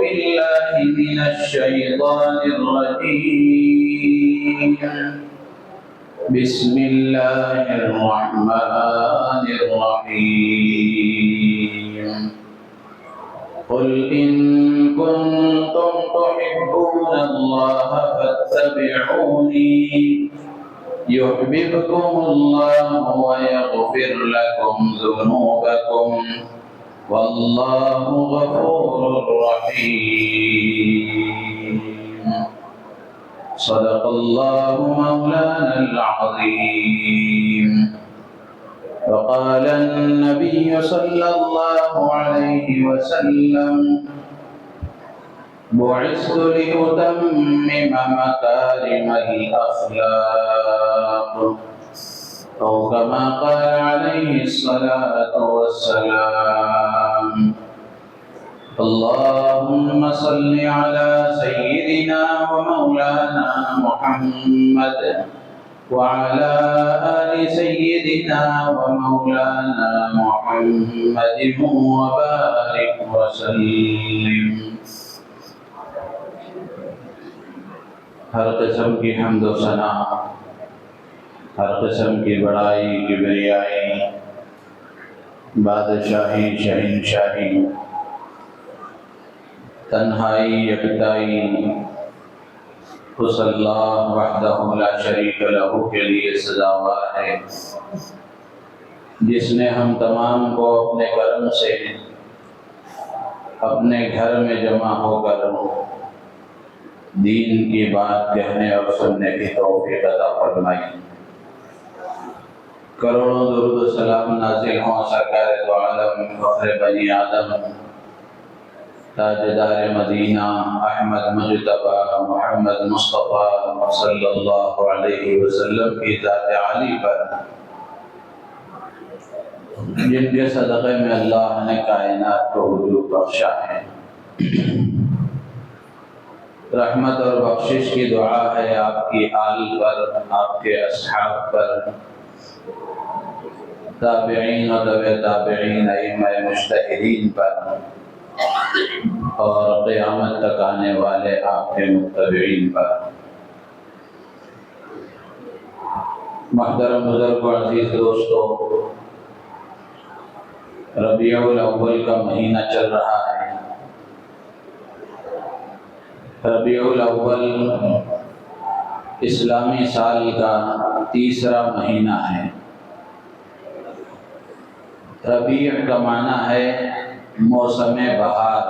بالله من الشيطان الرجيم بسم الله الرحمن الرحيم قل إن كنتم تحبون الله فاتبعوني يحببكم الله ويغفر لكم ذنوبكم والله غفور رحيم صدق الله مولانا العظيم وقال النبي صلى الله عليه وسلم بعثت لأتمم مكارم الأخلاق أو كما قال عليه الصلاة والسلام اللهم صل على سيدنا ومولانا محمد وعلى آل سيدنا ومولانا محمد وبارك وسلم. ہر قسم کی حمد و ثنا، ہر قسم کی بڑائی کبریائی، بادشاہی شہنشاہی، تنہائی یکتائی اس اللہ وحدہ لا شریک لہ کے لیے سزاوار ہے، جس نے ہم تمام کو اپنے کرم سے اپنے گھر میں جمع ہو کر دین کی بات کہنے اور سننے کی توفیق عطا فرمائی. کروڑوں درود و سلام نازل ہوں سرکار دو عالم فخر بنی آدم تاجدار مدینہ احمد مجتبی محمد مصطفیٰ صلی اللہ علیہ وسلم کی ذات عالی پر، جن کے صدقے میں اللہ نے کائنات کو وجود بخشا ہے. رحمت اور بخشش کی دعا ہے آپ کی آل پر، آپ کے اصحاب پر، تابعین و تبع تابعین ائمہ مجتہدین پر، اور قیامت تک آنے والے آپ کے متبعین پر. محترم بزرگ و عزیز دوستو، ربیع الاول کا مہینہ چل رہا ہے. ربیع الاول اسلامی سال کا تیسرا مہینہ ہے. ربیع کا معنی ہے موسم بہار.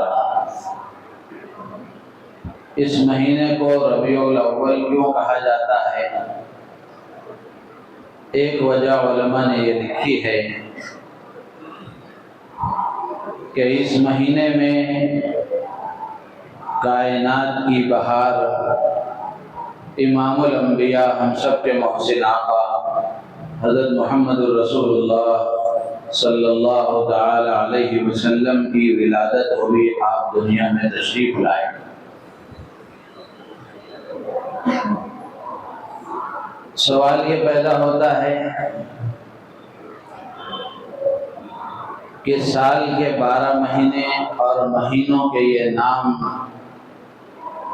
اس مہینے کو ربیع الاول کیوں کہا جاتا ہے؟ ایک وجہ علماء نے یہ لکھی ہے کہ اس مہینے میں کائنات کی بہار امام الانبیاء ہم سب کے محسن آقا حضرت محمد الرسول اللہ صلی اللہ تعالی علیہ وسلم کی ولادت ہوئی، آپ دنیا میں تشریف لائے. سوال یہ پیدا ہوتا ہے کہ سال کے 12 مہینے اور مہینوں کے یہ نام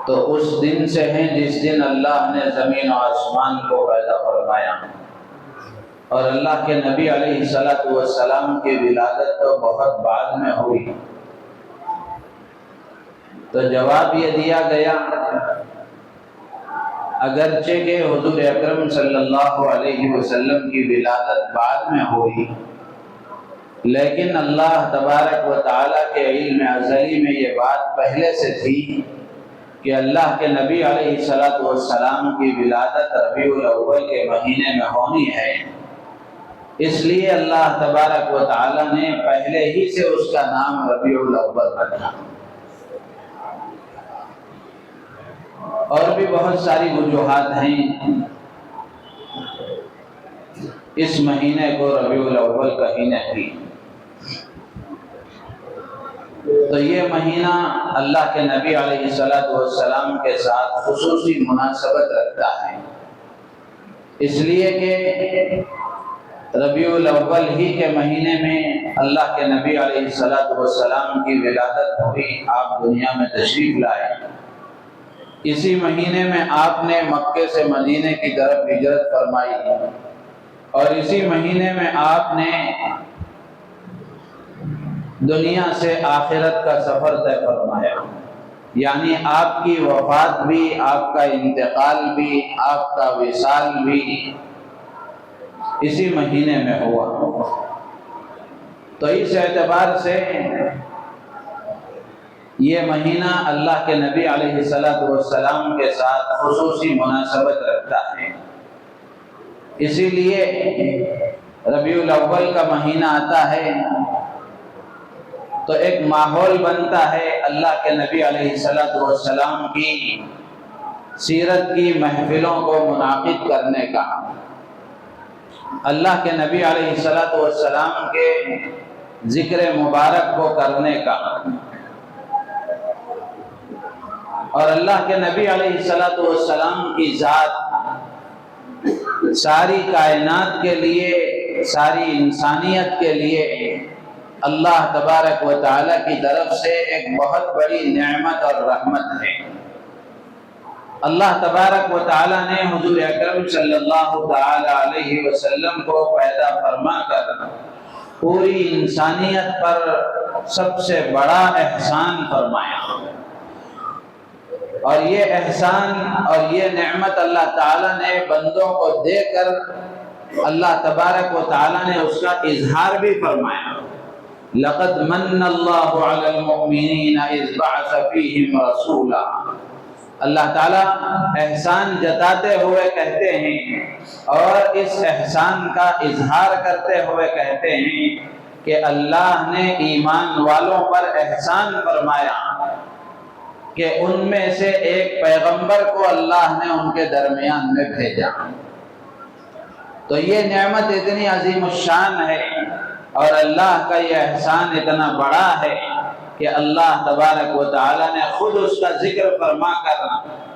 تو اس دن سے ہیں جس دن اللہ نے زمین و آسمان کو پیدا فرمایا، اور اللہ کے نبی علیہ السلام کی ولادت تو بہت بعد میں ہوئی. تو جواب یہ دیا گیا اگرچہ کہ حضور اکرم صلی اللہ علیہ وسلم کی ولادت بعد میں ہوئی، لیکن اللہ تبارک و تعالیٰ کے علم ازلی میں یہ بات پہلے سے تھی کہ اللہ کے نبی علیہ السلام کی ولادت ربیع الاول کے مہینے میں ہونی ہے. اس لیے اللہ تبارک و تعالیٰ نے پہلے ہی سے اس کا نام ربیع الاول رکھا. اور بھی بہت ساری وجوہات ہیں اس مہینے کو ربیع الاول کہنے کی. تو یہ مہینہ اللہ کے نبی علیہ السلام کے ساتھ خصوصی مناسبت رکھتا ہے، اس لیے کہ ربیع الاول ہی کے مہینے میں اللہ کے نبی علیہ السلام کی ولادت ہوئی، آپ دنیا میں تشریف لائے۔ اسی مہینے میں آپ نے مکے سے مدینے کی طرف ہجرت فرمائی، اور اسی مہینے میں آپ نے دنیا سے آخرت کا سفر طے فرمایا، یعنی آپ کی وفات بھی، آپ کا انتقال بھی، آپ کا وصال بھی اسی مہینے میں ہوا۔ تو اس اعتبار سے یہ مہینہ اللہ کے نبی علیہ السلام کے ساتھ خصوصی مناسبت رکھتا ہے۔ اسی لیے ربیع الاول کا مہینہ آتا ہے تو ایک ماحول بنتا ہے اللہ کے نبی علیہ السلام کی سیرت کی محفلوں کو منعقد کرنے کا، اللہ کے نبی علیہ السلام کے ذکر مبارک کو کرنے کا، اور اللہ کے نبی علیہ السلام کی ذات ساری کائنات کے لیے، ساری انسانیت کے لیے اللہ تبارک و تعالی کی طرف سے ایک بہت بڑی نعمت اور رحمت ہے۔ اللہ تبارک و تعالی نے حضور اکرم صلی اللہ تعالی علیہ وسلم کو پیدا فرما کر پوری انسانیت پر سب سے بڑا احسان فرمایا، اور یہ احسان اور یہ نعمت اللہ تعالی نے بندوں کو دے کر اللہ تبارک و تعالی نے اس کا اظہار بھی فرمایا۔ لقد من اللہ علی المؤمنین اذ بعث فیہم رسولا، اللہ تعالیٰ احسان جتاتے ہوئے کہتے ہیں اور اس احسان کا اظہار کرتے ہوئے کہتے ہیں کہ اللہ نے ایمان والوں پر احسان فرمایا کہ ان میں سے ایک پیغمبر کو اللہ نے ان کے درمیان میں بھیجا۔ تو یہ نعمت اتنی عظیم الشان ہے اور اللہ کا یہ احسان اتنا بڑا ہے کہ اللہ تبارک و تعالی نے خود اس کا ذکر فرما کر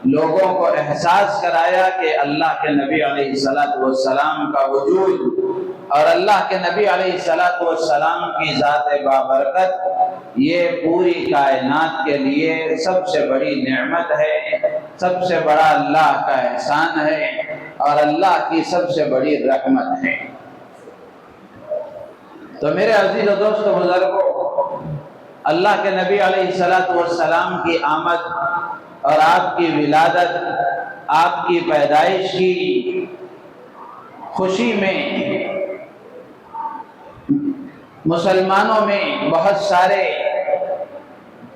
لوگوں کو احساس کرایا کہ اللہ کے نبی علیہ السلام کا وجود اور اللہ کے نبی علیہ السلام کی ذات بابرکت یہ پوری کائنات کے لیے سب سے بڑی نعمت ہے، سب سے بڑا اللہ کا احسان ہے اور اللہ کی سب سے بڑی رحمت ہے۔ تو میرے عزیز و دوست و بزرگوں، اللہ کے نبی علیہ السلام کی آمد اور آپ کی ولادت، آپ کی پیدائش کی خوشی میں مسلمانوں میں بہت سارے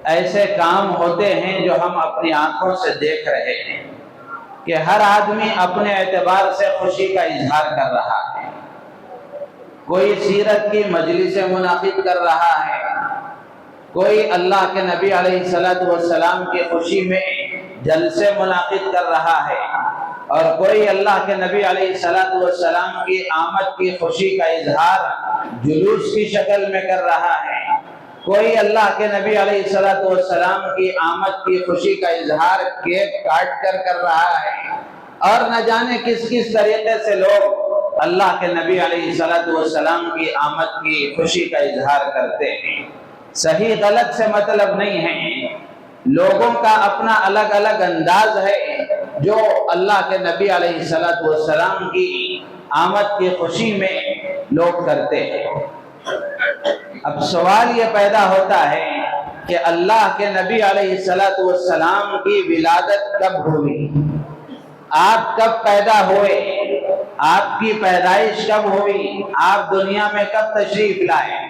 ایسے کام ہوتے ہیں جو ہم اپنی آنکھوں سے دیکھ رہے ہیں کہ ہر آدمی اپنے اعتبار سے خوشی کا اظہار کر رہا ہے۔ کوئی سیرت کی مجلس منعقد کر رہا ہے، کوئی اللہ کے نبی علیہ السلام کی خوشی میں جلسے منعقد کر رہا ہے، اور کوئی اللہ کے نبی علیہ السلام کی آمد کی خوشی کا اظہار جلوس کی شکل میں کر رہا ہے، کوئی اللہ کے نبی علیہ السلام کی آمد کی خوشی کا اظہار کیک کاٹ کر رہا ہے، اور نہ جانے کس کس طریقے سے لوگ اللہ کے نبی علیہ السلام کی آمد کی خوشی کا اظہار کرتے ہیں۔ صحیح غلط سے مطلب نہیں ہے، لوگوں کا اپنا الگ الگ انداز ہے جو اللہ کے نبی علیہ السلام کی آمد کی خوشی میں لوگ کرتے ہیں۔ اب سوال یہ پیدا ہوتا ہے کہ اللہ کے نبی علیہ السلام کی ولادت کب ہوئی؟ آپ کب پیدا ہوئے؟ آپ کی پیدائش کب ہوئی؟ آپ دنیا میں کب تشریف لائے؟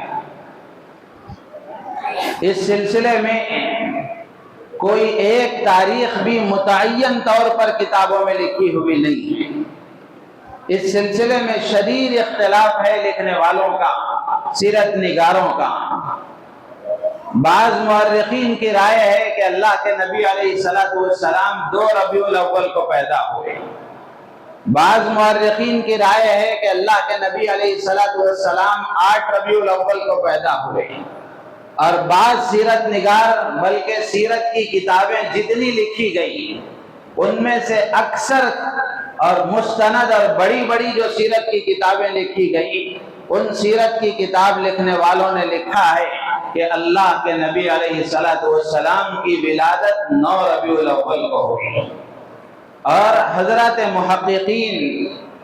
اس سلسلے میں کوئی ایک تاریخ بھی متعین طور پر کتابوں میں لکھی ہوئی نہیں ہے۔ اس سلسلے میں شدید اختلاف ہے لکھنے والوں کا، سیرت نگاروں کا۔ بعض مورخین کی رائے ہے کہ اللہ کے نبی علیہ السلام 2 ربیع الاول کو پیدا ہوئے۔ بعض مورخین کی رائے ہے کہ اللہ کے نبی علیہ السلام 8 ربیع الاول کو پیدا ہوئے، اور بعض سیرت نگار بلکہ سیرت کی کتابیں جتنی لکھی گئی ان میں سے اکثر اور مستند اور بڑی بڑی جو سیرت کی کتابیں لکھی گئی ان سیرت کی کتاب لکھنے والوں نے لکھا ہے کہ اللہ کے نبی علیہ السلام کی ولادت 9 ربیع الاول کو ہوئی، اور حضرات محققین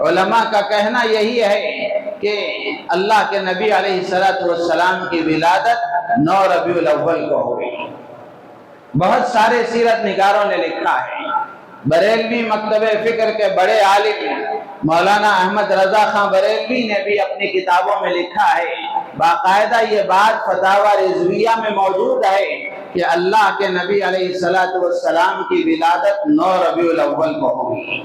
علماء کا کہنا یہی ہے کہ اللہ کے نبی علیہ السلام کی ولادت 9 ربیع الاول کو ہوئی۔ بہت سارے سیرت نگاروں نے لکھا ہے۔ بریلوی مکتب فکر کے بڑے عالم مولانا احمد رضا خان بریلوی نے بھی اپنی کتابوں میں لکھا ہے، باقاعدہ یہ بات فتاوی رضویہ میں موجود ہے کہ اللہ کے نبی علیہ السلام کی ولادت 9 ربیع الاول کو ہوئی۔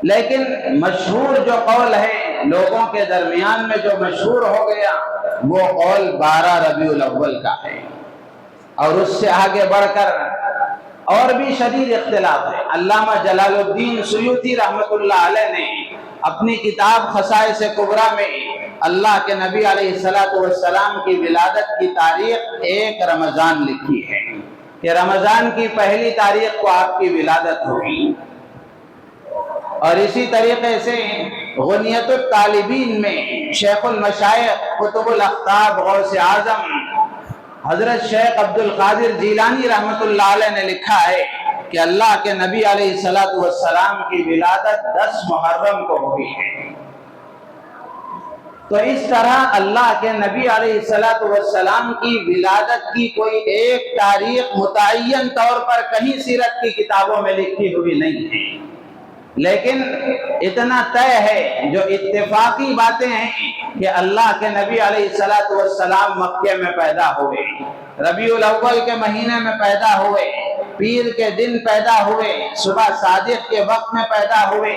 لیکن مشہور جو قول ہے لوگوں کے درمیان میں، جو مشہور ہو گیا، وہ قول 12 ربیع الاول کا ہے، اور اس سے آگے بڑھ کر اور بھی شدید اختلاف ہے۔ علامہ جلال الدین سیوطی رحمۃ اللہ علیہ نے اپنی کتاب خصائص کبریٰ میں اللہ کے نبی علیہ السلام کی ولادت کی تاریخ 1 رمضان لکھی ہے کہ رمضان کی پہلی تاریخ کو آپ کی ولادت ہوئی۔ اور اسی طریقے سے غنیت الطالبین میں شیخ المشائخ قطب الاقطاب غوث اعظم حضرت شیخ عبد القادر جیلانی رحمۃ اللہ علیہ نے لکھا ہے کہ اللہ کے نبی علیہ السلام کی ولادت 10 محرم کو ہوئی ہے۔ تو اس طرح اللہ کے نبی علیہ السلام کی ولادت کی کوئی ایک تاریخ متعین طور پر کہیں سیرت کی کتابوں میں لکھی ہوئی نہیں ہے، لیکن اتنا طے ہے، جو اتفاقی باتیں ہیں، کہ اللہ کے نبی علیہ السلام مکے میں پیدا ہوئے، ربیع الاول کے مہینے میں پیدا ہوئے، پیر کے دن پیدا ہوئے، صبح صادق کے وقت میں پیدا ہوئے،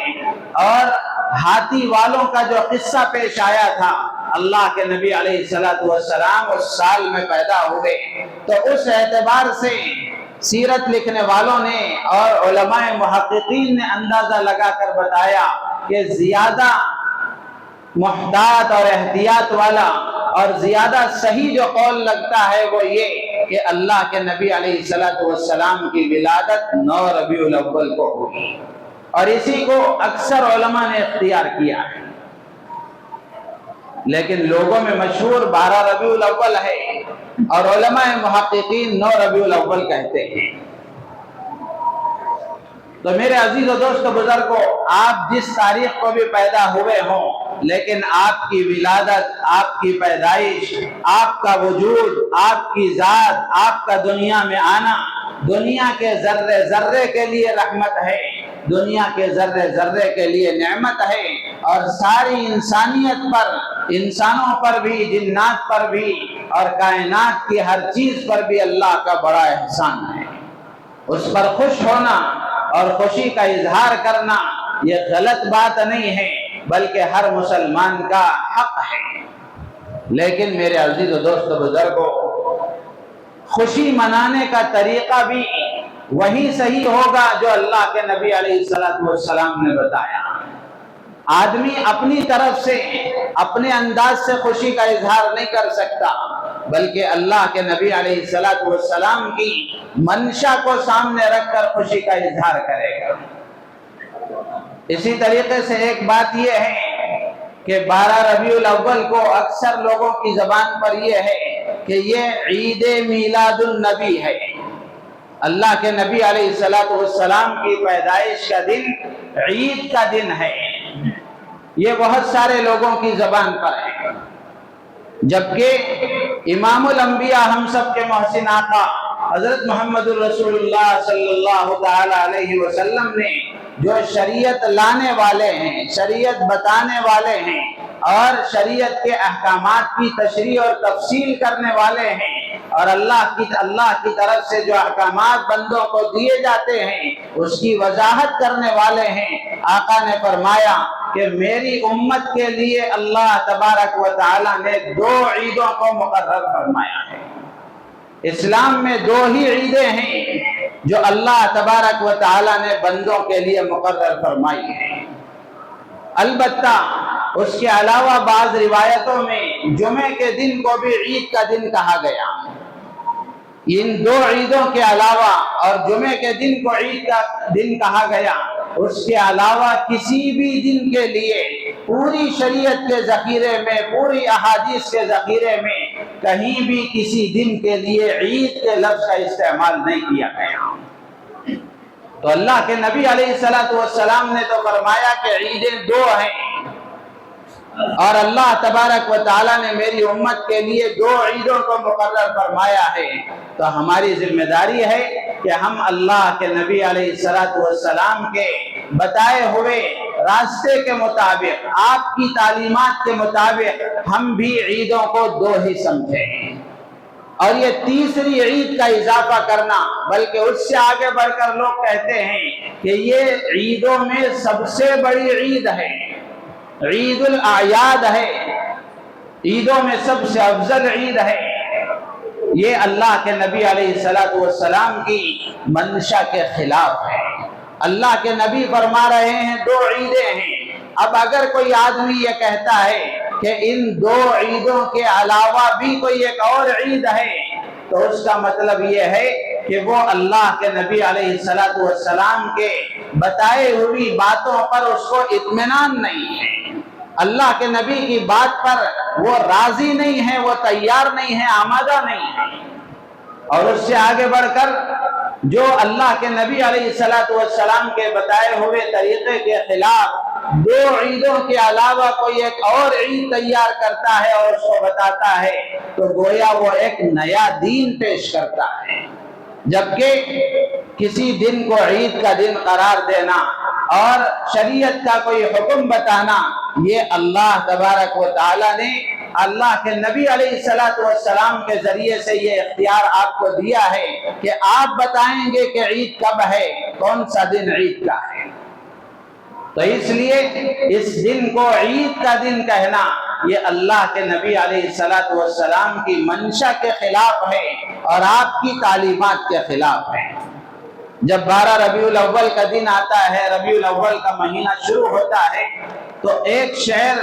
اور ہاتھی والوں کا جو قصہ پیش آیا تھا، اللہ کے نبی علیہ السلام اس سال میں پیدا ہوئے۔ تو اس اعتبار سے سیرت لکھنے والوں نے اور علماء محققین نے اندازہ لگا کر بتایا کہ زیادہ محتاط اور احتیاط والا اور زیادہ صحیح جو قول لگتا ہے وہ یہ کہ اللہ کے نبی علیہ السلام کی ولادت 9 ربیع الاول کو ہوئی، اور اسی کو اکثر علماء نے اختیار کیا ہے۔ لیکن لوگوں میں مشہور 12 ربیع الاول ہے، اور علماء محققین 9 ربیع الاول کہتے ہیں۔ تو میرے عزیز و دوست و بزرگوں، آپ جس تاریخ کو بھی پیدا ہوئے ہوں، لیکن آپ کی ولادت، آپ کی پیدائش، آپ کا وجود، آپ کی ذات، آپ کا دنیا میں آنا دنیا کے ذرے ذرے کے لیے رحمت ہے، دنیا کے ذرے ذرے کے لیے نعمت ہے، اور ساری انسانیت پر، انسانوں پر بھی، جنات پر بھی، اور کائنات کی ہر چیز پر بھی اللہ کا بڑا احسان ہے۔ اس پر خوش ہونا اور خوشی کا اظہار کرنا یہ غلط بات نہیں ہے، بلکہ ہر مسلمان کا حق ہے۔ لیکن میرے عزیز و دوست و بزرگوں، خوشی منانے کا طریقہ بھی وہی صحیح ہوگا جو اللہ کے نبی علیہ السلام نے بتایا۔ آدمی اپنی طرف سے، اپنے انداز سے خوشی کا اظہار نہیں کر سکتا، بلکہ اللہ کے نبی علیہ السلام کی منشا کو سامنے رکھ کر خوشی کا اظہار کرے گا۔ اسی طریقے سے ایک بات یہ ہے کہ 12 ربیع الاول کو اکثر لوگوں کی زبان پر یہ ہے کہ یہ عید میلاد النبی ہے، اللہ کے نبی علیہ السلام کی پیدائش کا دن عید کا دن ہے۔ یہ بہت سارے لوگوں کی زبان پر ہے، جبکہ امام الانبیاء ہم سب کے محسن آقا حضرت محمد الرسول اللہ صلی اللہ تعالی علیہ وسلم نے جو شریعت لانے والے ہیں، شریعت بتانے والے ہیں، اور شریعت کے احکامات کی تشریح اور تفصیل کرنے والے ہیں، اور اللہ کی طرف سے جو احکامات بندوں کو دیے جاتے ہیں اس کی وضاحت کرنے والے ہیں۔ آقا نے فرمایا کہ میری امت کے لیے اللہ تبارک و تعالی نے 2 عیدوں کو مقرر فرمایا ہے۔ اسلام میں 2 ہی عیدیں ہیں جو اللہ تبارک و تعالی نے بندوں کے لیے مقرر فرمائی ہیں۔ البتہ اس کے علاوہ بعض روایتوں میں جمعے کے دن کو بھی عید کا دن کہا گیا۔ ان 2 عیدوں کے علاوہ، اور جمعے کے دن کو عید کا دن کہا گیا، اس کے علاوہ کسی بھی دن کے لیے پوری شریعت کے ذخیرے میں، پوری احادیث کے ذخیرے میں کہیں بھی کسی دن کے لیے عید کے لفظ کا استعمال نہیں کیا گیا۔ تو اللہ کے نبی علیہ السلام نے تو فرمایا کہ عیدیں دو ہیں، اور اللہ تبارک و تعالیٰ نے میری امت کے لیے دو عیدوں کو مقرر فرمایا ہے، تو ہماری ذمہ داری ہے کہ ہم اللہ کے نبی علیہ السلام کے بتائے ہوئے راستے کے مطابق، آپ کی تعلیمات کے مطابق ہم بھی عیدوں کو دو ہی سمجھیں۔ اور یہ تیسری عید کا اضافہ کرنا، بلکہ اس سے آگے بڑھ کر لوگ کہتے ہیں کہ یہ عیدوں میں سب سے بڑی عید ہے، عید الاعیاد ہے، عیدوں میں سب سے افضل عید ہے۔ یہ اللہ کے نبی علیہ السلام کی منشا کے خلاف ہے۔ اللہ کے نبی فرما رہے ہیں دو عیدیں ہیں، اب اگر کوئی آدمی یہ کہتا ہے کہ ان دو عیدوں کے علاوہ بھی کوئی ایک اور عید ہے، تو اس کا مطلب یہ ہے کہ وہ اللہ کے نبی علیہ السلام کے بتائے ہوئی باتوں پر اس کو اطمینان نہیں ہے، اللہ کے نبی کی بات پر وہ راضی نہیں ہے، وہ تیار نہیں ہے، آمادہ نہیں ہے۔ اور اس سے آگے بڑھ کر جو اللہ کے نبی علیہ السلام کے بتائے ہوئے طریقے کے خلاف دو عیدوں کے علاوہ کوئی ایک اور عید تیار کرتا ہے اور اس کو بتاتا ہے، تو گویا وہ ایک نیا دین پیش کرتا ہے۔ جبکہ کسی دن کو عید کا دن قرار دینا اور شریعت کا کوئی حکم بتانا، یہ اللہ تبارک و تعالیٰ نے اللہ کے نبی علیہ السلام کے ذریعے سے یہ اختیار آپ کو دیا ہے کہ آپ بتائیں گے کہ عید کب ہے، کون سا دن عید کا ہے۔ تو اس لیے اس دن کو عید کا دن کہنا یہ اللہ کے نبی علیہ السلام کی منشا کے خلاف ہے اور آپ کی تعلیمات کے خلاف ہے۔ جب 12 ربیع الاول کا دن آتا ہے، ربیع الاول کا مہینہ شروع ہوتا ہے، تو ایک شعر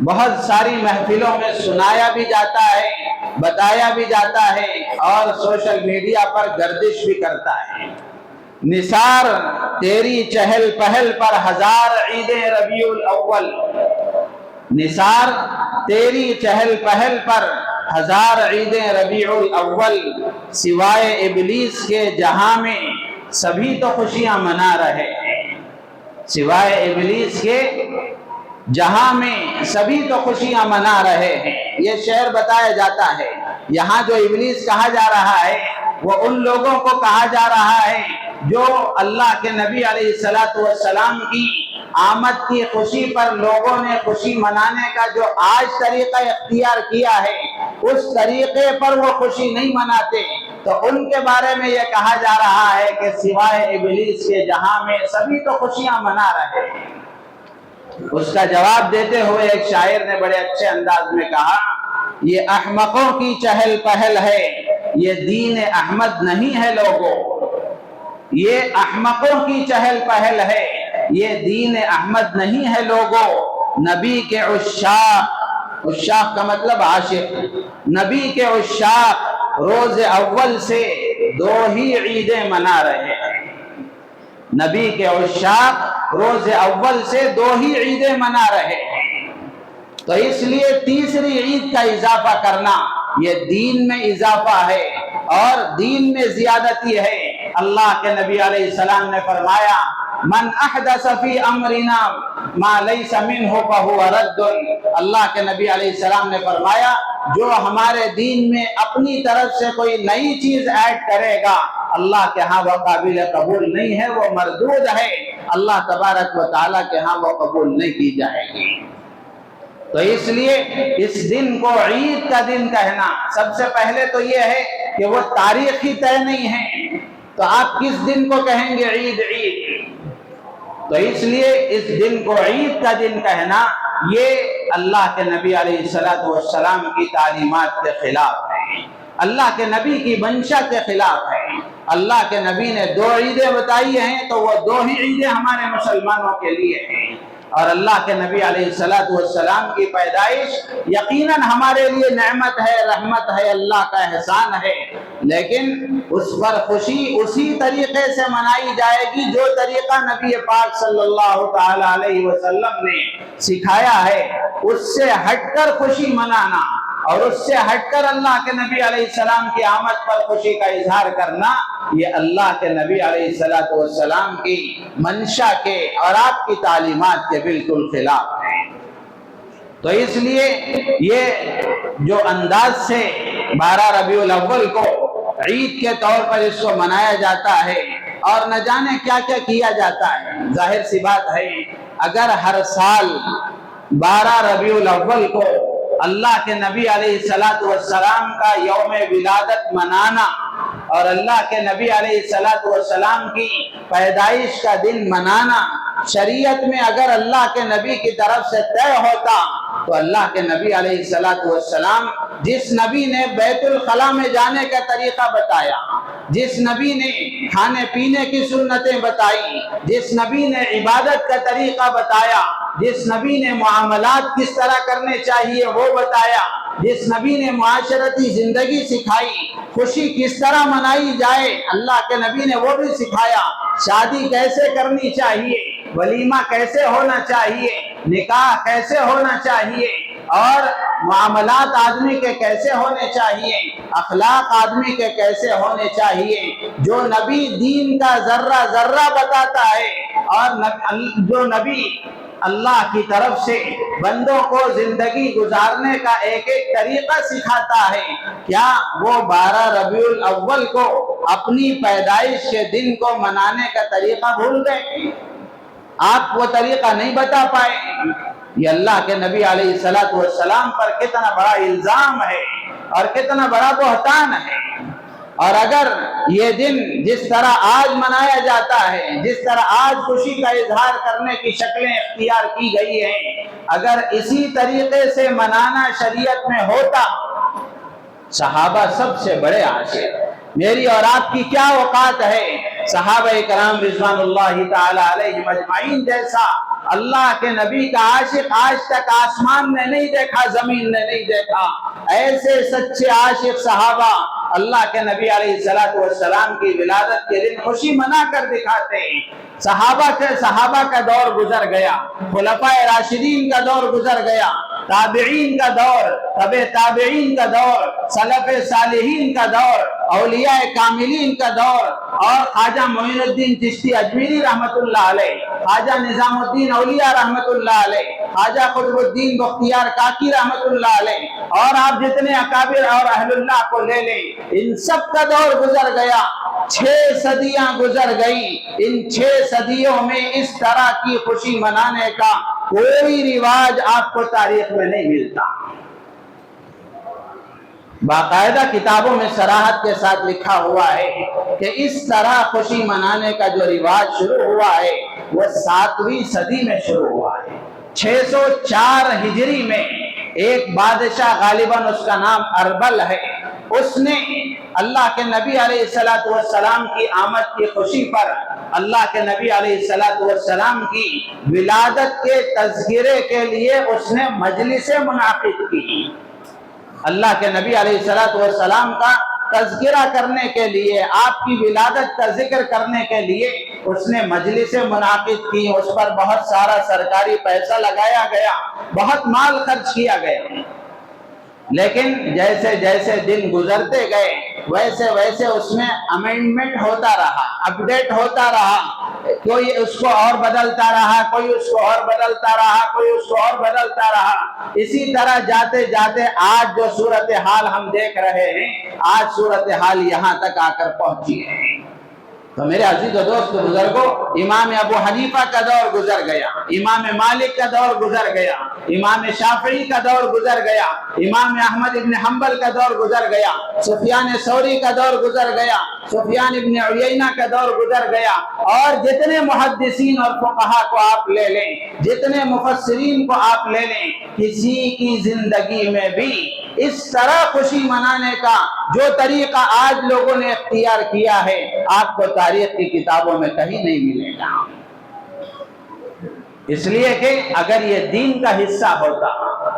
بہت ساری محفلوں میں سنایا بھی جاتا ہے، بتایا بھی جاتا ہے اور سوشل میڈیا پر گردش بھی کرتا ہے۔ نثار تیری چہل پہل پر ہزار عیدیں ربیع الاول، نثار تیری چہل پہل پر ہزار عیدیں ربیع الاول، سوائے ابلیس کے جہاں میں سبھی تو خوشیاں منا رہے ہیں، سوائے ابلیس کے جہاں میں سبھی تو خوشیاں منا رہے ہیں، یہ شعر بتایا جاتا ہے۔ یہاں جو ابلیس کہا جا رہا ہے وہ ان لوگوں کو کہا جا رہا ہے جو اللہ کے نبی علیہ السلام کی آمد کی خوشی پر لوگوں نے خوشی منانے کا جو آج طریقہ اختیار کیا ہے، اس طریقے پر وہ خوشی نہیں مناتے، تو ان کے بارے میں یہ کہا جا رہا ہے کہ سوائے ابلیس کے جہاں میں سبھی تو خوشیاں منا رہے ہیں۔ اس کا جواب دیتے ہوئے ایک شاعر نے بڑے اچھے انداز میں کہا، یہ احمقوں کی چہل پہل ہے، یہ دین احمد نہیں ہے لوگوں، یہ احمقوں کی چہل پہل ہے، یہ دین احمد نہیں ہے لوگوں۔ نبی کے عشاق، عشاق کا مطلب عاشق، نبی کے عشاق روز اول سے دو ہی عیدیں منا رہے ہیں، نبی کے عشاق روز اول سے دو ہی عیدیں منا رہے ہیں۔ تو اس لیے تیسری عید کا اضافہ کرنا یہ دین میں اضافہ ہے اور دین میں زیادتی ہے۔ اللہ کے نبی علیہ السلام نے فرمایا، من احدث فی امرنا ما لیس منہ فہو رد۔ اللہ کے نبی علیہ السلام نے فرمایا، جو ہمارے دین میں اپنی طرف سے کوئی نئی چیز ایڈ کرے گا، اللہ کے ہاں وہ قابل قبول نہیں ہے، وہ مردود ہے، اللہ تبارک و تعالیٰ کے ہاں وہ قبول نہیں کی جائے گی۔ تو اس لیے اس دن کو عید کا دن کہنا، سب سے پہلے تو یہ ہے کہ وہ تاریخ ہی طے نہیں ہے، تو آپ کس دن کو کہیں گے عید عید؟ تو اس لیے اس دن کو عید کا دن کہنا یہ اللہ کے نبی علیہ السلام کی تعلیمات کے خلاف ہے، اللہ کے نبی کی منشا کے خلاف ہے۔ اللہ کے نبی نے دو عیدیں بتائی ہیں تو وہ دو ہی عیدیں ہمارے مسلمانوں کے لیے ہیں۔ اور اللہ کے نبی علیہ السلام کی پیدائش یقیناً ہمارے لیے نعمت ہے، رحمت ہے، اللہ کا احسان ہے، لیکن اس پر خوشی اسی طریقے سے منائی جائے گی جو طریقہ نبی پاک صلی اللہ تعالی علیہ وسلم نے سکھایا ہے۔ اس سے ہٹ کر خوشی منانا اور اس سے ہٹ کر اللہ کے نبی علیہ السلام کی آمد پر خوشی کا اظہار کرنا، یہ اللہ کے نبی علیہ السلام کی منشا کے اور آپ کی تعلیمات کے بالکل خلاف ہے۔ تو اس لیے یہ جو انداز سے 12 ربیع الاول کو عید کے طور پر اس کو منایا جاتا ہے اور نہ جانے کیا کیا کیا جاتا ہے، ظاہر سی بات ہے اگر ہر سال 12 ربیع الاول کو اللہ کے نبی علیہ السلام کا یوم ولادت منانا اور اللہ کے نبی علیہ السلام کی پیدائش کا دن منانا شریعت میں اگر اللہ کے نبی کی طرف سے طے ہوتا تو اللہ کے نبی علیہ السلام جس نبی نے بیت الخلاء میں جانے کا طریقہ بتایا، جس نبی نے کھانے پینے کی سنتیں بتائی، جس نبی نے عبادت کا طریقہ بتایا، جس نبی نے معاملات کس طرح کرنے چاہیے وہ بتایا، جس نبی نے معاشرتی زندگی سکھائی، خوشی کس طرح منائی جائے اللہ کے نبی نے وہ بھی سکھایا، شادی کیسے کرنی چاہیے، ولیمہ کیسے ہونا چاہیے، نکاح کیسے ہونا چاہیے اور معاملات آدمی کے کیسے ہونے چاہیے، اخلاق آدمی کے کیسے ہونے چاہیے، جو نبی دین کا ذرہ ذرہ بتاتا ہے اور جو نبی اللہ کی طرف سے بندوں کو زندگی گزارنے کا ایک ایک طریقہ سکھاتا ہے، کیا وہ 12 ربیع الاول کو اپنی پیدائش کے دن کو منانے کا طریقہ بھول گئے؟ آپ وہ طریقہ نہیں بتا پائے؟ یہ اللہ کے نبی علیہ السلام پر کتنا بڑا الزام ہے اور کتنا بڑا بہتان ہے۔ اور اگر یہ دن جس طرح آج منایا جاتا ہے، جس طرح آج خوشی کا اظہار کرنے کی شکلیں اختیار کی گئی ہیں، اگر اسی طریقے سے منانا شریعت میں ہوتا، صحابہ سب سے بڑے عاشق، میری اور آپ کی کیا اوقات ہے، صحابہ کرام رضوان اللہ تعالی علیہم اجمعین جیسا اللہ کے نبی کا عاشق آج تک آسمان نے نہیں دیکھا، زمین نے نہیں دیکھا۔ ایسے سچے عاشق صحابہ اللہ کے نبی علیہ السلام کی ولادت کے دن خوشی منا کر دکھاتے ہیں۔ صحابہ کا دور گزر گیا، خلفائے راشدین کا دور گزر گیا، تابعین کا دور، تبع تابعین کا دور، سلف صالحین کا دور، اولیاء کاملین کا دور، اور خواجہ معین الدین چشتی اجمیری رحمت اللہ علیہ، خواجہ نظام الدین اولیاء رحمت اللہ علیہ، خواجہ قطب الدین بختیار کاکی رحمت اللہ علیہ، اور آپ جتنے اکابر اور اہل اللہ کو لے لیں، ان سب کا دور گزر گیا۔ 6 صدیاں گزر گئی، ان 6 صدیوں میں اس طرح کی خوشی منانے کا کوئی رواج آپ کو تاریخ میں نہیں ملتا۔ باقاعدہ کتابوں میں صراحت کے ساتھ لکھا ہوا ہے کہ اس طرح خوشی منانے کا جو رواج شروع ہوا ہے وہ 7ویں صدی میں شروع ہوا ہے۔ 604 ہجری میں ایک بادشاہ، غالباً اس کا نام اربل ہے، اس نے اللہ کے نبی علیہ السلام کی آمد کی خوشی پر اللہ کے نبی علیہ السلام کی ولادت کے تذکرے کے لیے اس نے مجلس منعقد کی۔ اللہ کے نبی علیہ السلام کا تذکرہ کرنے کے لیے، آپ کی ولادت کا ذکر کرنے کے لیے اس نے مجلس منعقد کی، اس پر بہت سارا سرکاری پیسہ لگایا گیا، بہت مال خرچ کیا گیا، لیکن جیسے جیسے دن گزرتے گئے ویسے ویسے اس میں امینڈمنٹ ہوتا رہا، اپڈیٹ ہوتا رہا، کوئی اس کو اور بدلتا رہا، کوئی اس کو اور بدلتا رہا، کوئی اس کو اور بدلتا رہا۔ اسی طرح جاتے جاتے آج جو صورتحال ہم دیکھ رہے ہیں، آج صورتحال یہاں تک آ کر پہنچی ہے۔ تو میرے عزیز و دوست بزرگوں، امام ابو حنیفہ کا دور گزر گیا، امام مالک کا دور گزر گیا، امام شافعی کا دور گزر گیا، امام احمد ابن حنبل کا دور گزر گیا، سفیان ثوری کا دور گزر گیا، سفیان ابن عیینہ کا دور گزر گیا، اور جتنے محدثین اور فقہا کو آپ لے لیں، جتنے مفسرین کو آپ لے لیں، کسی کی زندگی میں بھی اس طرح خوشی منانے کا جو طریقہ آج لوگوں نے اختیار کیا ہے، آپ کو تاریخ کی کتابوں میں کہیں نہیں ملے گا۔ اس لیے کہ اگر یہ دین کا حصہ ہوتا،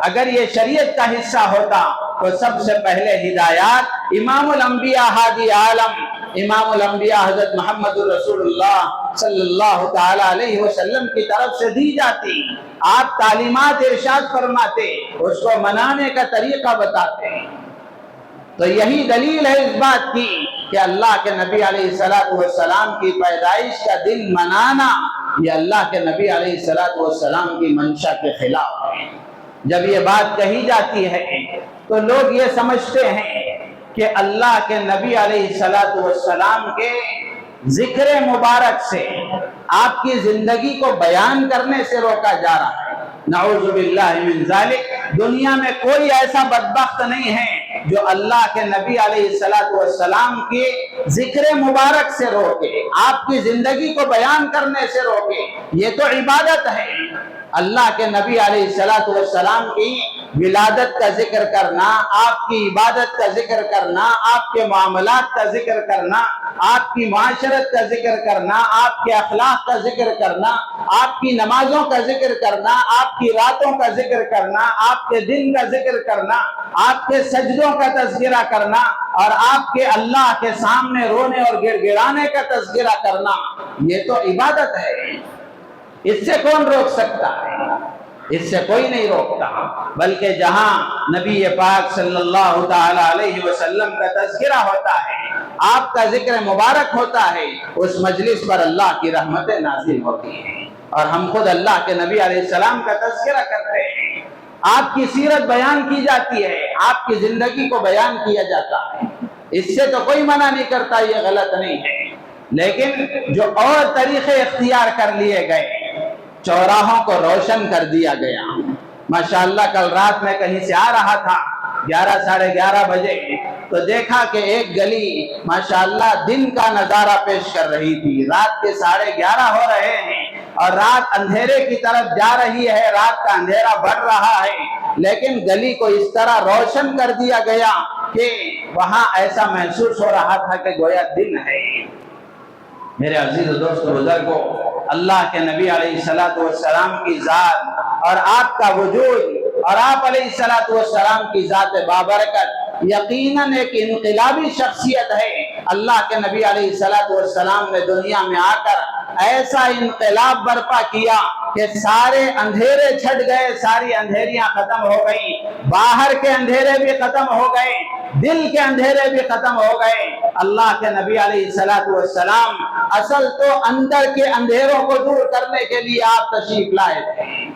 اگر یہ شریعت کا حصہ ہوتا تو سب سے پہلے ہدایات امام الانبیاء ہادی عالم، امام الانبیاء حضرت محمد رسول اللہ صلی اللہ تعالی علیہ وسلم کی طرف سے دی جاتی۔ آپ تعلیمات ارشاد فرماتے، اس کو منانے کا طریقہ بتاتے۔ تو یہی دلیل ہے اس بات کی کہ اللہ کے نبی علیہ السلام کی پیدائش کا دن منانا یہ اللہ کے نبی علیہ السلام کی منشا کے خلاف ہے۔ جب یہ بات کہی جاتی ہے تو لوگ یہ سمجھتے ہیں کہ اللہ کے نبی علیہ السلام کے ذکر مبارک سے آپ کی زندگی کو بیان کرنے سے روکا جا رہا ہے۔ نعوذ باللہ من ذالک، دنیا میں کوئی ایسا بدبخت نہیں ہے جو اللہ کے نبی علیہ السلام کی ذکر مبارک سے روکے، آپ کی زندگی کو بیان کرنے سے روکے۔ یہ تو عبادت ہے۔ اللہ کے نبی علیہ السلام کی ولادت کا ذکر کرنا، آپ کی عبادت کا ذکر کرنا، آپ کے معاملات کا ذکر کرنا، آپ کی معاشرت کا ذکر کرنا، آپ کے اخلاق کا ذکر کرنا، آپ کی نمازوں کا ذکر کرنا، آپ کی راتوں کا ذکر کرنا، آپ کے دن کا ذکر کرنا، آپ کے سجدوں کا تذکرہ کرنا اور آپ کے اللہ کے سامنے رونے اور گڑ گڑانے کا تذکرہ کرنا، یہ تو عبادت ہے۔ اس سے کون روک سکتا ہے؟ اس سے کوئی نہیں روکتا۔ بلکہ جہاں نبی پاک صلی اللہ تعالی علیہ وسلم کا تذکرہ ہوتا ہے، آپ کا ذکر مبارک ہوتا ہے، اس مجلس پر اللہ کی رحمتیں نازل ہوتی ہیں۔ اور ہم خود اللہ کے نبی علیہ السلام کا تذکرہ کرتے ہیں، آپ کی سیرت بیان کی جاتی ہے، آپ کی زندگی کو بیان کیا جاتا ہے۔ اس سے تو کوئی منع نہیں کرتا، یہ غلط نہیں ہے۔ لیکن جو اور طریقے اختیار کر لیے گئے، چوراہوں کو روشن کر دیا گیا۔ ماشاءاللہ کل رات میں کہیں سے آ رہا تھا 11 بجے، تو دیکھا کہ ایک گلی ماشاءاللہ دن کا نظارہ پیش کر رہی تھی۔ رات کے 11:30 ہو رہے ہیں اور رات اندھیرے کی طرف جا رہی ہے، رات کا اندھیرا بڑھ رہا ہے، لیکن گلی کو اس طرح روشن کر دیا گیا کہ وہاں ایسا محسوس ہو رہا تھا کہ گویا دن ہے۔ میرے عزیز دوست بزرگوں، اللہ کے نبی علیہ السلام کی ذات اور آپ کا وجود اور آپ علیہ السلام کی ذات بابرکت یقیناً ایک انقلابی شخصیت ہے۔ اللہ کے نبی علیہ السلام نے دنیا میں آ کر ایسا انقلاب برپا کیا کہ سارے اندھیرے چھٹ گئے، ساری اندھیریاں ختم ہو گئی، باہر کے اندھیرے بھی ختم ہو گئے، دل کے اندھیرے بھی ختم ہو گئے۔ اللہ کے نبی علیہ السلام اصل تو اندر کے اندھیروں کو دور کرنے کے لیے آپ تشریف لائے تھے۔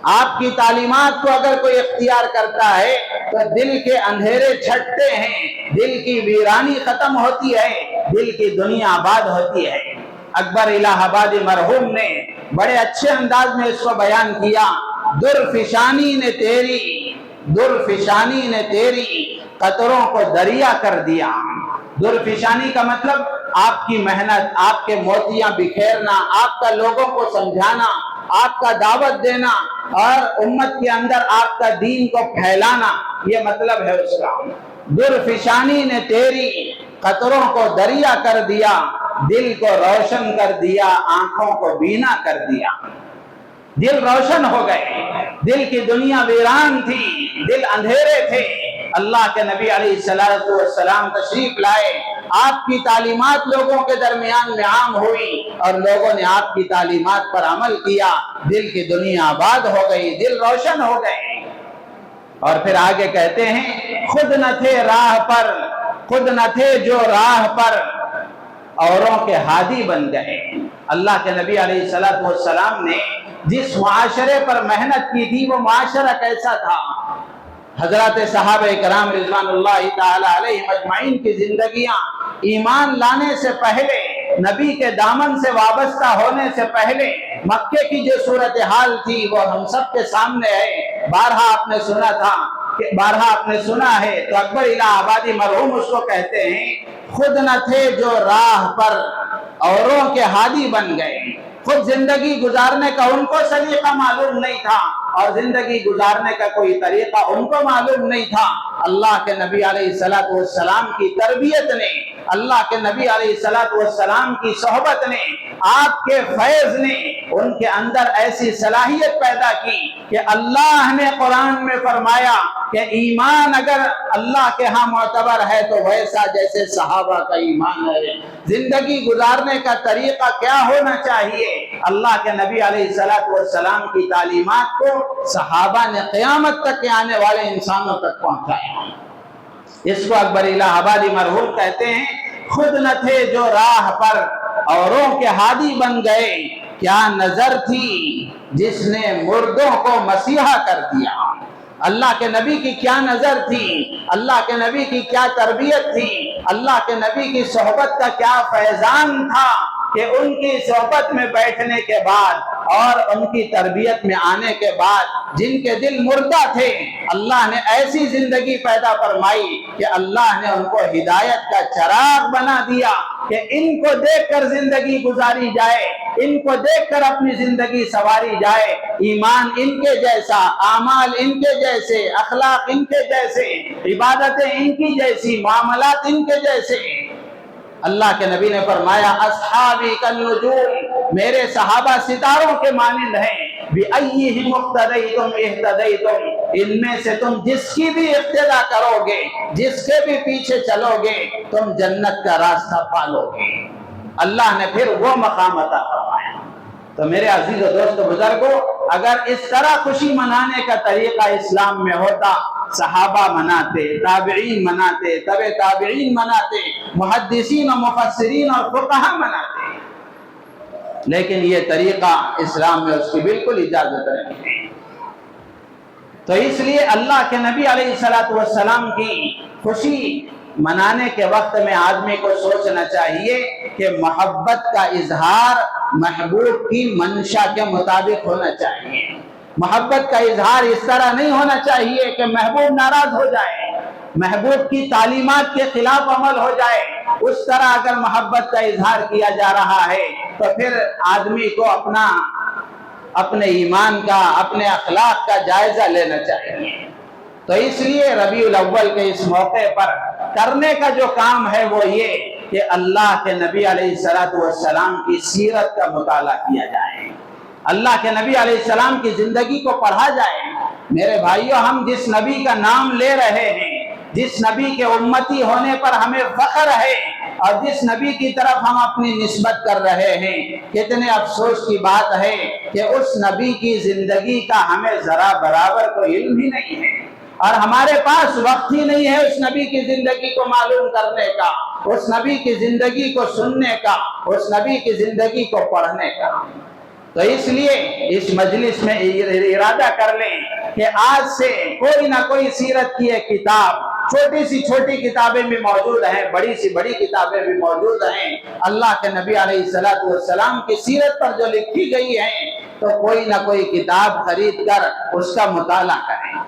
آپ کی تعلیمات کو اگر کوئی اختیار کرتا ہے تو دل کے اندھیرے چھٹتے ہیں، دل کی ویرانی ختم ہوتی ہے، دل کی دنیا آباد ہوتی ہے۔ اکبر الہ آبادی مرحوم نے بڑے اچھے انداز میں اس کو بیان کیا، درفشانی نے تیری قطروں کو دریا کر دیا۔ درفشانی کا مطلب آپ کی محنت، آپ کے موتیاں بکھیرنا، آپ کا لوگوں کو سمجھانا، آپ کا دعوت دینا اور امت کے اندر آپ کا دین کو پھیلانا، یہ مطلب ہے اس کا۔ درفشانی نے تیری قطروں کو دریا کر دیا، دل کو روشن کر دیا، آنکھوں کو بینا کر دیا۔ دل روشن ہو گئے، دل کی دنیا ویران تھی، دل اندھیرے تھے۔ اللہ کے نبی علیہ السلام تشریف لائے، آپ کی تعلیمات لوگوں کے درمیان میں عام ہوئی اور لوگوں نے آپ کی تعلیمات پر عمل کیا، دل کی دنیا آباد ہو گئی، دل روشن ہو گئے۔ اور پھر آگے کہتے ہیں، خود نہ تھے جو راہ پر اوروں کے ہادی بن گئے۔ اللہ کے نبی علیہ السلام نے جس معاشرے پر محنت کی تھی وہ معاشرہ کیسا تھا؟ حضرات صحابہ کرام رضوان اللہ تعالی علیہم اجمعین کی زندگیاں ایمان لانے سے پہلے، نبی کے دامن سے وابستہ ہونے سے پہلے مکے کی جو صورتحال تھی وہ ہم سب کے سامنے ہے۔ بارہا آپ نے سنا ہے تو اکبر الہ آبادی مرحوم اس کو کہتے ہیں، خود نہ تھے جو راہ پر اوروں کے ہادی بن گئے۔ خود زندگی گزارنے کا ان کو سلیقہ معلوم نہیں تھا، اور زندگی گزارنے کا کوئی طریقہ ان کو معلوم نہیں تھا۔ اللہ کے نبی علیہ السلام کی تربیت نے، اللہ کے نبی علیہ السلام کی صحبت نے، آپ کے فیض نے ان کے اندر ایسی صلاحیت پیدا کی کہ اللہ نے قرآن میں فرمایا کہ ایمان اگر اللہ کے ہاں معتبر ہے تو ویسا جیسے صحابہ کا ایمان ہے۔ زندگی گزارنے کا طریقہ کیا ہونا چاہیے، اللہ کے نبی علیہ السلام کی تعلیمات کو صحابہ نے قیامت تک کے آنے والے انسانوں تک پہنچایا۔ اس کو اکبر الہ آبادی مرحوم کہتے ہیں، خود نہ تھے جو راہ پر اوروں کے ہادی بن گئے، کیا نظر تھی جس نے مردوں کو مسیحا کر دیا۔ اللہ کے نبی کی کیا نظر تھی، اللہ کے نبی کی کیا تربیت تھی، اللہ کے نبی کی صحبت کا کیا فیضان تھا کہ ان کی صحبت میں بیٹھنے کے بعد اور ان کی تربیت میں آنے کے بعد جن کے دل مردہ تھے، اللہ نے ایسی زندگی پیدا فرمائی کہ اللہ نے ان کو ہدایت کا چراغ بنا دیا کہ ان کو دیکھ کر زندگی گزاری جائے، ان کو دیکھ کر اپنی زندگی سواری جائے۔ ایمان ان کے جیسا، اعمال ان کے جیسے، اخلاق ان کے جیسے، عبادتیں ان کی جیسی، معاملات ان کے جیسے۔ اللہ کے نبی نے فرمایا اصحابی کالنجوم، میرے صحابہ ستاروں کے مانند ہیں، بِأَيِّهِمْ اقْتَدَيْتُمْ اهْتَدَيْتُمْ، ان میں سے تم جس کی بھی اقتدا کرو گے، جس کے بھی پیچھے چلو گے، تم جنت کا راستہ پالو گے۔ اللہ نے پھر وہ مقام عطا فرمایا۔ تو میرے عزیز و دوست و بزرگوں، اگر اس طرح خوشی منانے کا طریقہ اسلام میں ہوتا، صحابہ مناتے، تابعین مناتے، تبع تابعین مناتے، محدثین و مفسرین اور فقہا مناتے، لیکن یہ طریقہ اسلام میں اس کی بالکل اجازت نہیں ہے۔ تو اس لیے اللہ کے نبی علیہ السلام کی خوشی منانے کے وقت میں آدمی کو سوچنا چاہیے کہ محبت کا اظہار محبوب کی منشا کے مطابق ہونا چاہیے۔ محبت کا اظہار اس طرح نہیں ہونا چاہیے کہ محبوب ناراض ہو جائے، محبوب کی تعلیمات کے خلاف عمل ہو جائے۔ اس طرح اگر محبت کا اظہار کیا جا رہا ہے تو پھر آدمی کو اپنے ایمان کا، اپنے اخلاق کا جائزہ لینا چاہیے۔ تو اس لیے ربیع الاول کے اس موقع پر کرنے کا جو کام ہے وہ یہ کہ اللہ کے نبی علیہ السلام کی سیرت کا مطالعہ کیا جائے، اللہ کے نبی علیہ السلام کی زندگی کو پڑھا جائے۔ میرے بھائیوں، ہم جس نبی کا نام لے رہے ہیں، جس نبی کے امتی ہونے پر ہمیں فخر ہے اور جس نبی کی طرف ہم اپنی نسبت کر رہے ہیں، کتنے افسوس کی بات ہے کہ اس نبی کی زندگی کا ہمیں ذرا برابر کوئی علم ہی نہیں ہے، اور ہمارے پاس وقت ہی نہیں ہے اس نبی کی زندگی کو معلوم کرنے کا، اس نبی کی زندگی کو سننے کا، اس نبی کی زندگی کو پڑھنے کا۔ تو اس لیے اس مجلس میں ارادہ کر لیں کہ آج سے کوئی نہ کوئی سیرت کی ایک کتاب، چھوٹی سی چھوٹی کتابیں بھی موجود ہیں، بڑی سی بڑی کتابیں بھی موجود ہیں، اللہ کے نبی علیہ السلام کی سیرت پر جو لکھی گئی ہیں، تو کوئی نہ کوئی کتاب خرید کر اس کا مطالعہ کریں،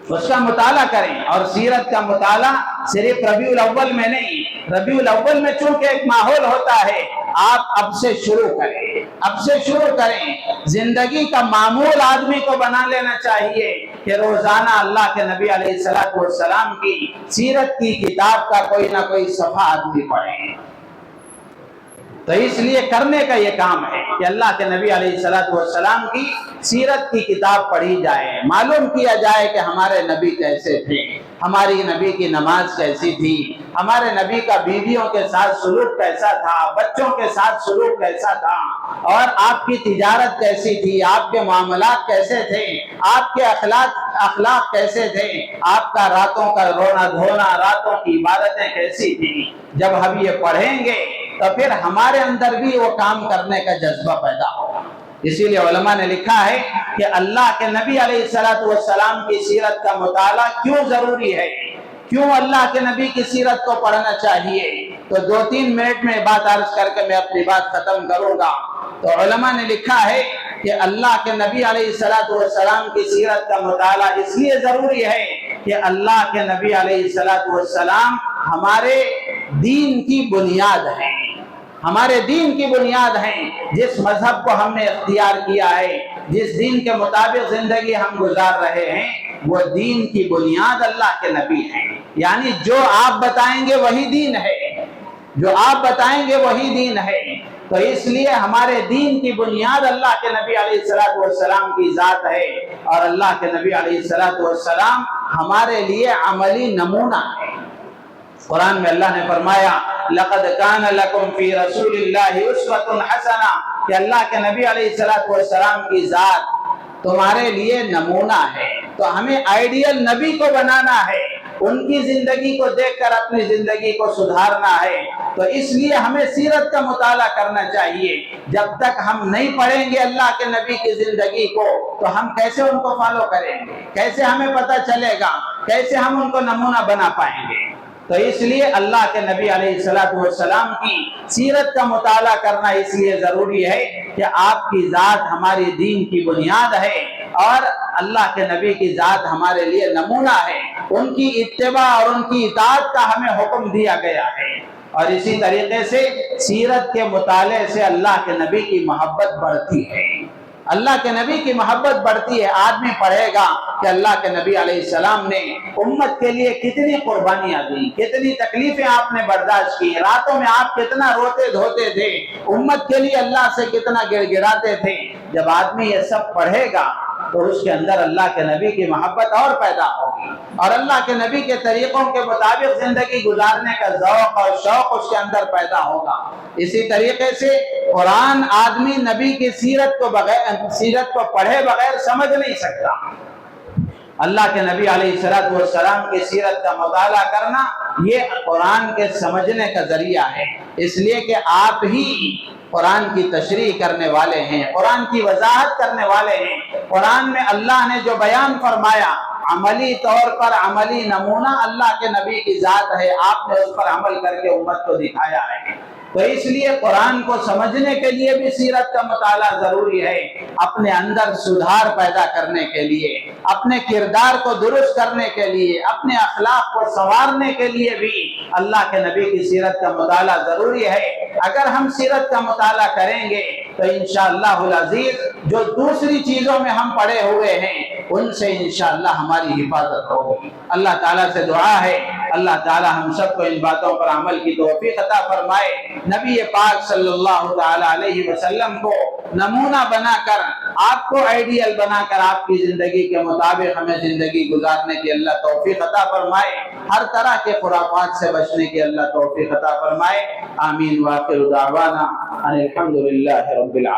اس کا مطالعہ کریں۔ اور سیرت کا مطالعہ صرف ربیع الاول میں نہیں، ربیع الاول میں چونکہ ایک ماحول ہوتا ہے، آپ اب سے شروع کریں، اب سے شروع کریں۔ زندگی کا معمول آدمی کو بنا لینا چاہیے کہ روزانہ اللہ کے نبی علیہ السلام کی سیرت کی کتاب کا کوئی نہ کوئی صفحہ آدمی پڑھے۔ تو اس لیے کرنے کا یہ کام ہے کہ اللہ کے نبی علیہ السلام کی سیرت کی کتاب پڑھی جائے، معلوم کیا جائے کہ ہمارے نبی کیسے تھے، ہماری نبی کی نماز کیسی تھی، ہمارے نبی کا بیویوں کے ساتھ سلوک کیسا تھا، بچوں کے ساتھ سلوک کیسا تھا، اور آپ کی تجارت کیسی تھی، آپ کے معاملات کیسے تھے، آپ کے اخلاق کیسے تھے، آپ کا راتوں کا رونا دھونا، راتوں کی عبادتیں کیسی تھی۔ جب ہم یہ پڑھیں گے تو پھر ہمارے اندر بھی وہ کام کرنے کا جذبہ پیدا ہوگا۔ اسی لیے علماء نے لکھا ہے کہ اللہ کے نبی علیہ السلام کی سیرت کا مطالعہ کیوں ضروری ہے، کیوں اللہ کے نبی کی سیرت کو پڑھنا چاہیے۔ تو 2-3 منٹ میں بات عرض کر کے میں اپنی بات ختم کروں گا۔ تو علماء نے لکھا ہے کہ اللہ کے نبی علیہ السلام کی سیرت کا مطالعہ اس لیے ضروری ہے کہ اللہ کے نبی علیہ السلام ہمارے دین کی بنیاد ہے۔ ہمارے دین کی بنیاد ہیں، جس مذہب کو ہم نے اختیار کیا ہے، جس دین کے مطابق زندگی ہم گزار رہے ہیں، وہ دین کی بنیاد اللہ کے نبی ہیں۔ یعنی جو آپ بتائیں گے وہی دین ہے، جو آپ بتائیں گے وہی دین ہے۔ تو اس لیے ہمارے دین کی بنیاد اللہ کے نبی علیہ السلام کی ذات ہے، اور اللہ کے نبی علیہ السلام ہمارے لیے عملی نمونہ ہے۔ قرآن میں اللہ نے فرمایا لَقَدْ كَانَ لَكُمْ فِي رَسُولِ اللَّهِ أُسْوَةٌ حَسَنَةٌ، کہ اللہ کے نبی علیہ السلام کی ذات تمہارے لیے نمونہ ہے۔ تو ہمیں آئیڈیل نبی کو بنانا ہے، ان کی زندگی کو دیکھ کر اپنی زندگی کو سدھارنا ہے۔ تو اس لیے ہمیں سیرت کا مطالعہ کرنا چاہیے۔ جب تک ہم نہیں پڑھیں گے اللہ کے نبی کی زندگی کو، تو ہم کیسے ان کو فالو کریں گے؟ کیسے ہمیں پتہ چلے گا؟ کیسے ہم ان کو نمونہ بنا پائیں گے؟ تو اس لیے اللہ کے نبی علیہ السلام کی سیرت کا مطالعہ کرنا اس لیے ضروری ہے کہ آپ کی ذات ہماری دین کی بنیاد ہے، اور اللہ کے نبی کی ذات ہمارے لیے نمونہ ہے۔ ان کی اتباع اور ان کی اطاعت کا ہمیں حکم دیا گیا ہے۔ اور اسی طریقے سے سیرت کے مطالعے سے اللہ کے نبی کی محبت بڑھتی ہے، اللہ کے نبی کی محبت بڑھتی ہے۔ آدمی پڑھے گا کہ اللہ کے نبی علیہ السلام نے امت کے لیے کتنی قربانیاں دی، کتنی تکلیفیں آپ نے برداشت کی، راتوں میں آپ کتنا روتے دھوتے تھے، امت کے لیے اللہ سے کتنا گڑ گڑاتے تھے۔ جب آدمی یہ سب پڑھے گا تو اس کے اندر اللہ کے نبی کی محبت اور پیدا ہوگی، اور اللہ کے نبی کے طریقوں کے مطابق زندگی گزارنے کا ذوق اور شوق اس کے اندر پیدا ہوگا۔ اسی طریقے سے قرآن آدمی نبی کی سیرت کو پڑھے بغیر سمجھ نہیں سکتا۔ اللہ کے نبی علیہ السلام کی سیرت کا مطالعہ کرنا یہ قرآن کے سمجھنے کا ذریعہ ہے، اس لیے کہ آپ ہی قرآن کی تشریح کرنے والے ہیں، قرآن کی وضاحت کرنے والے ہیں۔ قرآن میں اللہ نے جو بیان فرمایا عملی طور پر عملی نمونہ اللہ کے نبی کی ذات ہے، آپ نے اس پر عمل کر کے امت کو دکھایا ہے۔ تو اس لیے قرآن کو سمجھنے کے لیے بھی سیرت کا مطالعہ ضروری ہے، اپنے اندر سدھار پیدا کرنے کے لیے، اپنے کردار کو درست کرنے کے لیے، اپنے اخلاق کو سنوارنے کے لیے بھی اللہ کے نبی کی سیرت کا مطالعہ ضروری ہے۔ اگر ہم سیرت کا مطالعہ کریں گے تو انشاءاللہ العزیز جو دوسری چیزوں میں ہم پڑے ہوئے ہیں ان سے انشاءاللہ ہماری حفاظت ہوگی۔ اللہ تعالیٰ سے دعا ہے اللہ تعالیٰ ہم سب کو ان باتوں پر عمل کی توفیق عطا فرمائے۔ نبی پاک صلی اللہ تعالیٰ علیہ وسلم کو نمونہ بنا کر، آپ کو آئیڈیل بنا کر آپ کی زندگی کے مطابق ہمیں زندگی گزارنے کی اللہ توفیق عطا فرمائے، ہر طرح کے خرافات سے بچنے کی اللہ توفیق عطا فرمائے۔ آمین۔ وآخر دعوانا ان الحمد للہ رب العالمین۔